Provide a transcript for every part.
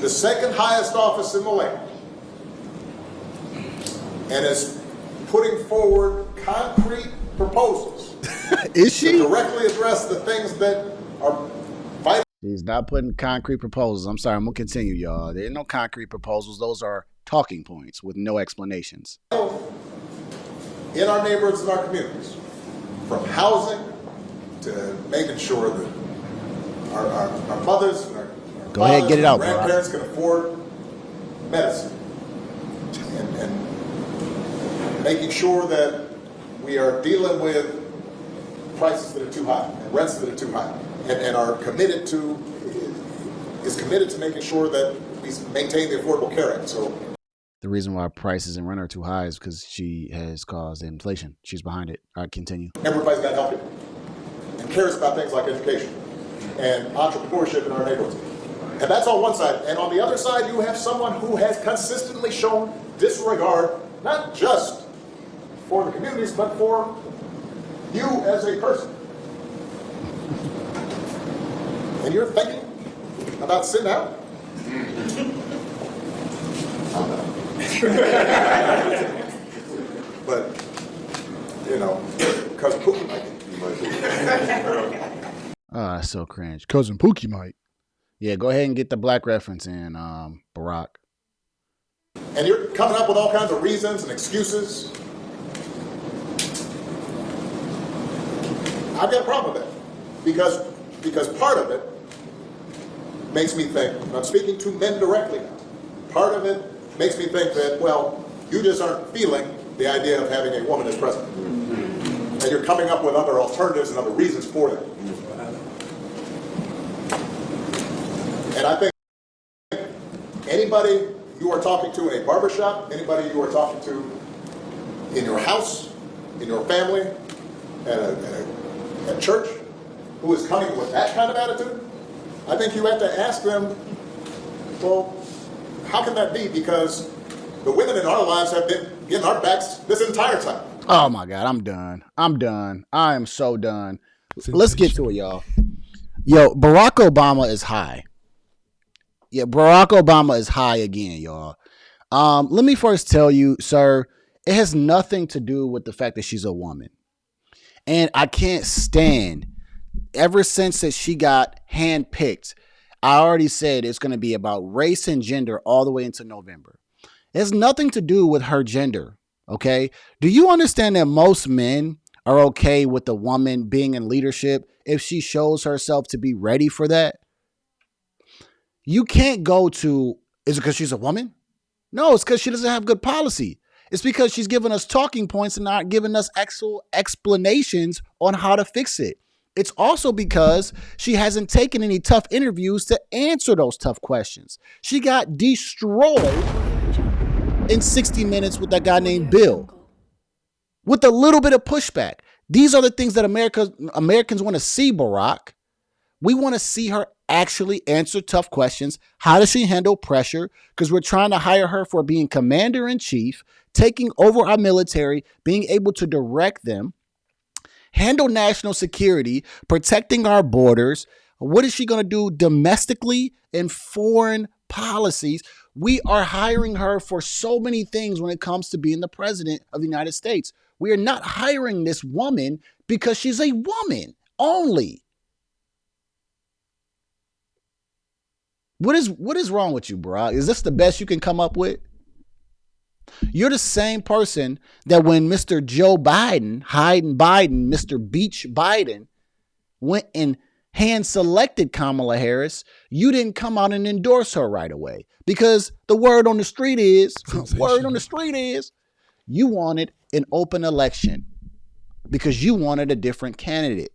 the second highest office in the land, and is putting forward concrete proposals is she? to directly address the things that are vital. She's not putting concrete proposals. I'm sorry, I'm going to continue, y'all. There are no concrete proposals. Those are talking points with no explanations. In our neighborhoods and our communities, from housing to making sure that our mothers and our Go ahead, get it out, grandparents can afford medicine, and making sure that we are dealing with prices that are too high and rents that are too high, and are committed to making sure that we maintain the Affordable Care Act. So the reason why prices and rent are too high is because she has caused inflation. She's behind it. All right, continue. Everybody's got to help it and cares about things like education and entrepreneurship in our neighborhoods. And that's on one side. And on the other side, you have someone who has consistently shown disregard, not just for the communities, but for you as a person. And you're thinking about sitting out? But, you know, Cousin Pookie might be. So cringe. Cousin Pookie might. Yeah, go ahead and get the black reference in, Barrack. And you're coming up with all kinds of reasons and excuses. I've got a problem with that. Because part of it makes me think, and I'm speaking to men directly now, part of it makes me think that, well, you just aren't feeling the idea of having a woman as president. And you're coming up with other alternatives and other reasons for that. And I think anybody you are talking to in a barbershop, anybody you are talking to in your house, in your family, at church, who is coming with that kind of attitude, I think you have to ask them, well, how can that be? Because the women in our lives have been getting our backs this entire time. Oh, my God. I'm done. I am so done. Let's get to it, y'all. Yo, Barack Obama is high. Yeah, Barack Obama is high again, y'all. Let me first tell you, sir, it has nothing to do with the fact that she's a woman. And I can't stand, ever since that she got handpicked, I already said it's going to be about race and gender all the way into November. It has nothing to do with her gender, okay? Do you understand that most men are okay with a woman being in leadership if she shows herself to be ready for that? You can't go to, is it because she's a woman? No, it's because she doesn't have good policy. It's because she's giving us talking points and not giving us actual explanations on how to fix it. It's also because she hasn't taken any tough interviews to answer those tough questions. She got destroyed in 60 Minutes with that guy named Bill with a little bit of pushback. These are the things that Americans want to see, Barrack. We want to see her actually answer tough questions. How does she handle pressure? Because we're trying to hire her for being commander-in-chief, taking over our military, being able to direct them, handle national security, protecting our borders. What is she going to do domestically and foreign policies? We are hiring her for so many things when it comes to being the president of the United States. We are not hiring this woman because she's a woman only. What is wrong with you, Barack? Is this the best you can come up with? You're the same person that when Mr. Joe Biden, Mr. Beach Biden, went and hand selected Kamala Harris, you didn't come out and endorse her right away. Because the word on the street is, you wanted an open election because you wanted a different candidate.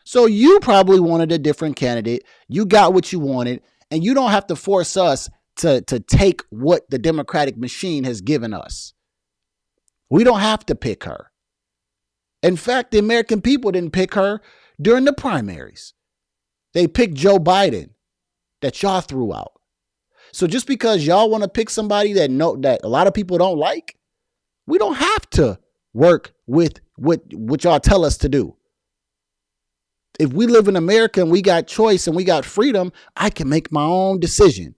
So you probably wanted a different candidate. You got what you wanted, and you don't have to force us to take what the Democratic machine has given us. We don't have to pick her. In fact, the American people didn't pick her during the primaries. They picked Joe Biden that y'all threw out. So just because y'all want to pick somebody that a lot of people don't like, we don't have to work with what y'all tell us to do. If we live in America and we got choice and we got freedom, I can make my own decision.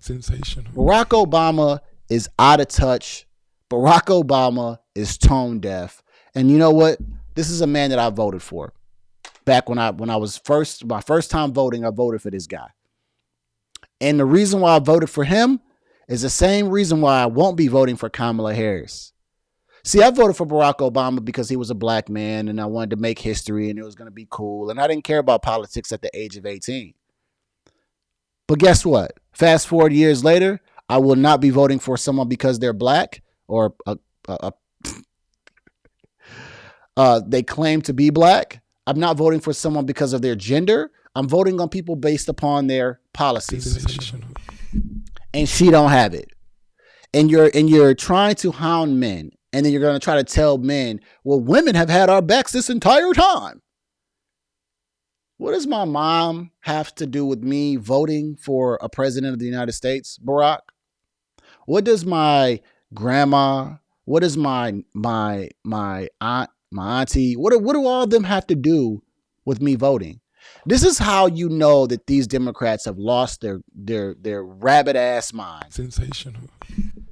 Sensational. Barack Obama is out of touch. Barack Obama is tone deaf. And you know what? This is a man that I voted for. Back when I was my first time voting, I voted for this guy. And the reason why I voted for him is the same reason why I won't be voting for Kamala Harris. See, I voted for Barack Obama because he was a black man and I wanted to make history and it was going to be cool. And I didn't care about politics at the age of 18. But guess what? Fast forward years later, I will not be voting for someone because they're black or they claim to be black. I'm not voting for someone because of their gender. I'm voting on people based upon their policies. And she don't have it. And you're trying to hound men. And then you're going to try to tell men, well, women have had our backs this entire time. What does my mom have to do with me voting for a president of the United States, Barack? What does my grandma, what does my aunt, my auntie, what do all of them have to do with me voting? This is how you know that these Democrats have lost their rabbit ass mind. Sensational.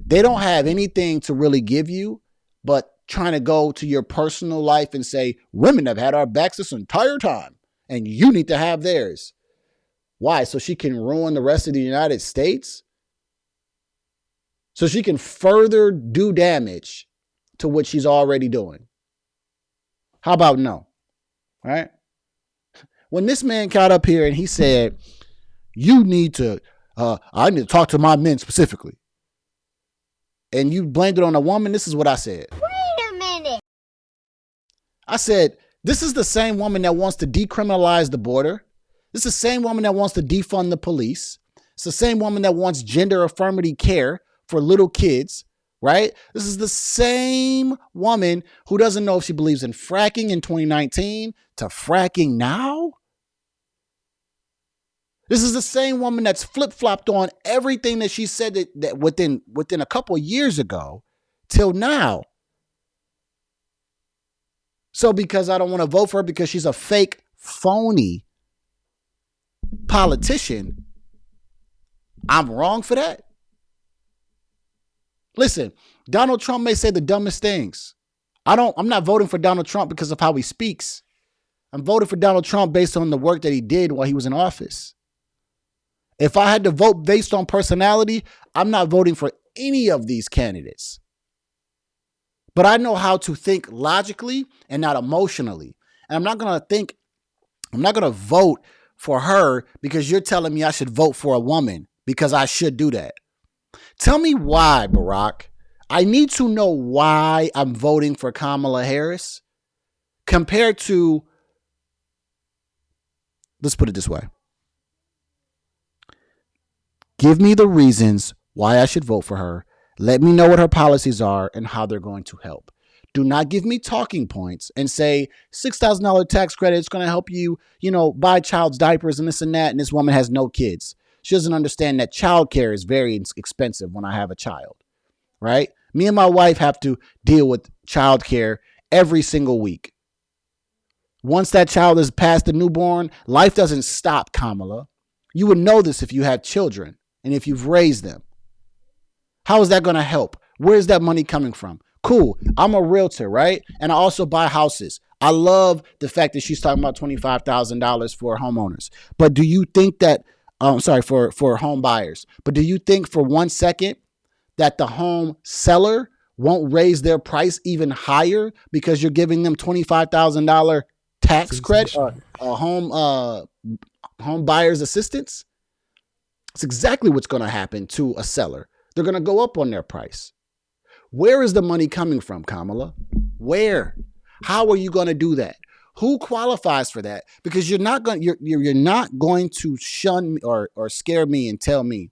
They don't have anything to really give you, but trying to go to your personal life and say, women have had our backs this entire time and you need to have theirs. Why? So she can ruin the rest of the United States? So she can further do damage to what she's already doing. How about no? All right? When this man got up here and he said, I need to talk to my men specifically. And you blamed it on a woman, this is what I said. Wait a minute. I said, this is the same woman that wants to decriminalize the border. This is the same woman that wants to defund the police. It's the same woman that wants gender affirmative care for little kids, right? This is the same woman who doesn't know if she believes in fracking in 2019 to fracking now. This is the same woman that's flip-flopped on everything that she said that within a couple of years ago till now. So because I don't want to vote for her because she's a fake, phony politician, I'm wrong for that? Listen, Donald Trump may say the dumbest things. I'm not voting for Donald Trump because of how he speaks. I'm voting for Donald Trump based on the work that he did while he was in office. If I had to vote based on personality, I'm not voting for any of these candidates. But I know how to think logically and not emotionally. And I'm not going to vote for her because you're telling me I should vote for a woman because I should do that. Tell me why, Barrack. I need to know why I'm voting for Kamala Harris compared to, let's put it this way. Give me the reasons why I should vote for her. Let me know what her policies are and how they're going to help. Do not give me talking points and say $6,000 tax credit is going to help you, buy child's diapers and this and that. And this woman has no kids. She doesn't understand that childcare is very expensive when I have a child, right? Me and my wife have to deal with childcare every single week. Once that child is past the newborn, life doesn't stop, Kamala. You would know this if you had children and if you've raised them. How is that going to help? Where's that money coming from? Cool. I'm a realtor, right? And I also buy houses. I love the fact that she's talking about $25,000 for homeowners. But do you think that, for home buyers. But do you think for 1 second that the home seller won't raise their price even higher because you're giving them $25,000 tax credit or home buyer's assistance? It's exactly what's going to happen to a seller. They're going to go up on their price. Where is the money coming from, Kamala? Where? How are you going to do that? Who qualifies for that? Because you're not going to shun me or scare me and tell me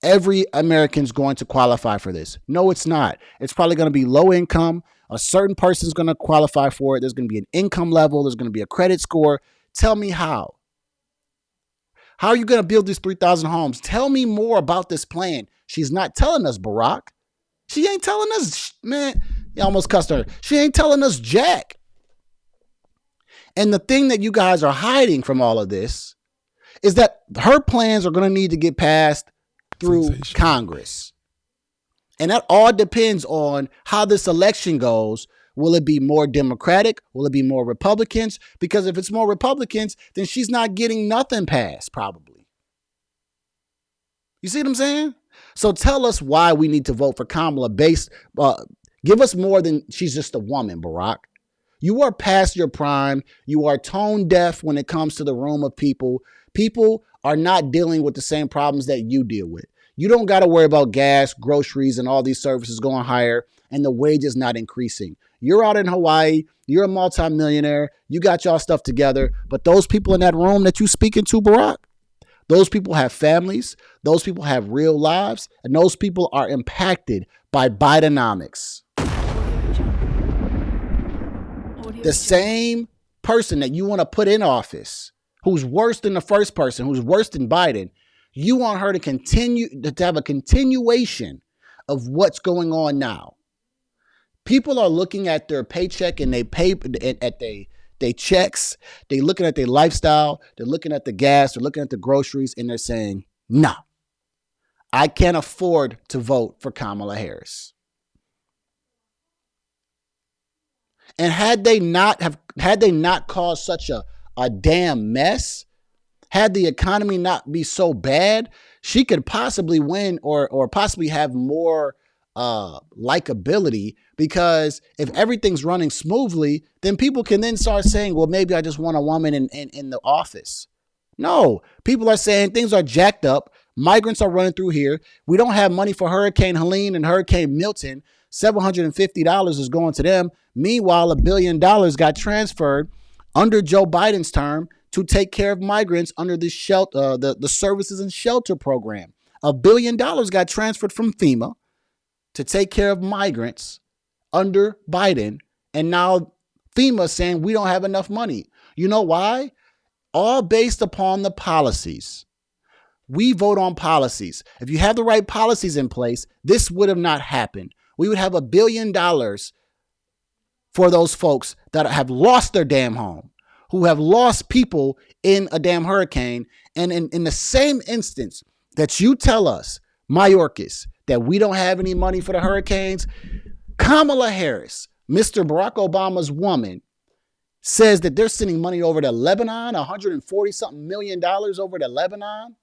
every American's going to qualify for this. No, it's not. It's probably going to be low income. A certain person's going to qualify for it. There's going to be an income level. There's going to be a credit score. Tell me how. How are you going to build these 3,000 homes? Tell me more about this plan. She's not telling us, Barrack. She ain't telling us, man. You almost cussed her. She ain't telling us jack. And the thing that you guys are hiding from all of this is that her plans are going to need to get passed through Congress. And that all depends on how this election goes. Will it be more Democratic? Will it be more Republicans? Because if it's more Republicans, then she's not getting nothing passed, probably. You see what I'm saying? So tell us why we need to vote for Kamala based. Give us more than she's just a woman, Barrack. You are past your prime. You are tone deaf when it comes to the room of people. People are not dealing with the same problems that you deal with. You don't got to worry about gas, groceries, and all these services going higher and the wages not increasing. You're out in Hawaii. You're a multimillionaire. You got y'all stuff together. But those people in that room that you speaking to, Barrack, those people have families. Those people have real lives. And those people are impacted by Bidenomics. The same person that you want to put in office, who's worse than the first person, who's worse than Biden, you want her to continue to have a continuation of what's going on now. People are looking at their paycheck and they pay at they checks. They're looking at their lifestyle. They're looking at the gas. They're looking at the groceries, and they're saying, "No, I can't afford to vote for Kamala Harris." And had they not caused such a damn mess, had the economy not be so bad, she could possibly win or possibly have more likability, because if everything's running smoothly, then people can then start saying, well, maybe I just want a woman in the office. No, people are saying things are jacked up. Migrants are running through here. We don't have money for Hurricane Helene and Hurricane Milton. $750 is going to them. Meanwhile, $1 billion got transferred under Joe Biden's term to take care of migrants under the shelter, the services and shelter program. $1 billion got transferred from FEMA to take care of migrants under Biden. And now FEMA saying we don't have enough money. You know why? All based upon the policies. We vote on policies. If you have the right policies in place, this would have not happened. We would have $1 billion for those folks that have lost their damn home, who have lost people in a damn hurricane. And in the same instance that you tell us, Mayorkas, that we don't have any money for the hurricanes, Kamala Harris, Mr. Barack Obama's woman, says that they're sending money over to Lebanon, $140-something million over to Lebanon.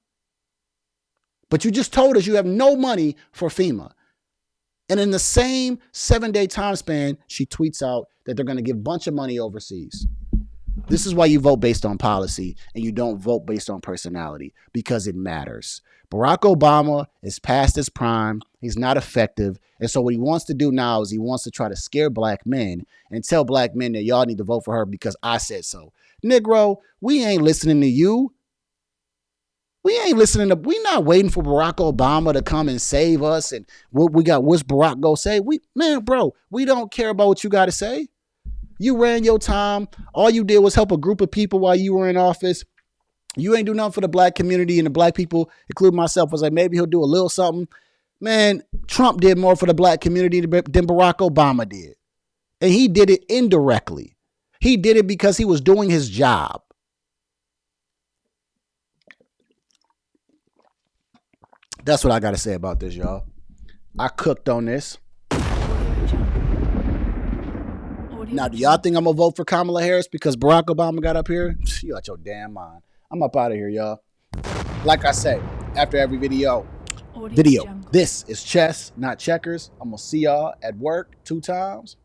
But you just told us you have no money for FEMA. And in the same 7-day time span, she tweets out that they're going to give a bunch of money overseas. This is why you vote based on policy and you don't vote based on personality, because it matters. Barack Obama is past his prime. He's not effective. And so what he wants to do now is he wants to try to scare black men and tell black men that y'all need to vote for her because I said so. Negro, we ain't listening to you. We not waiting for Barack Obama to come and save us. And what's Barack gonna say? We don't care about what you got to say. You ran your time. All you did was help a group of people while you were in office. You ain't do nothing for the black community, and the black people, including myself, was like, maybe he'll do a little something. Man, Trump did more for the black community than Barack Obama did. And he did it indirectly. He did it because he was doing his job. That's what I got to say about this, y'all. I cooked on this. Now, do y'all think I'm going to vote for Kamala Harris because Barack Obama got up here? You out your damn mind. I'm up out of here, y'all. Like I say, after every video, this is chess, not checkers. I'm going to see y'all at work 2 times.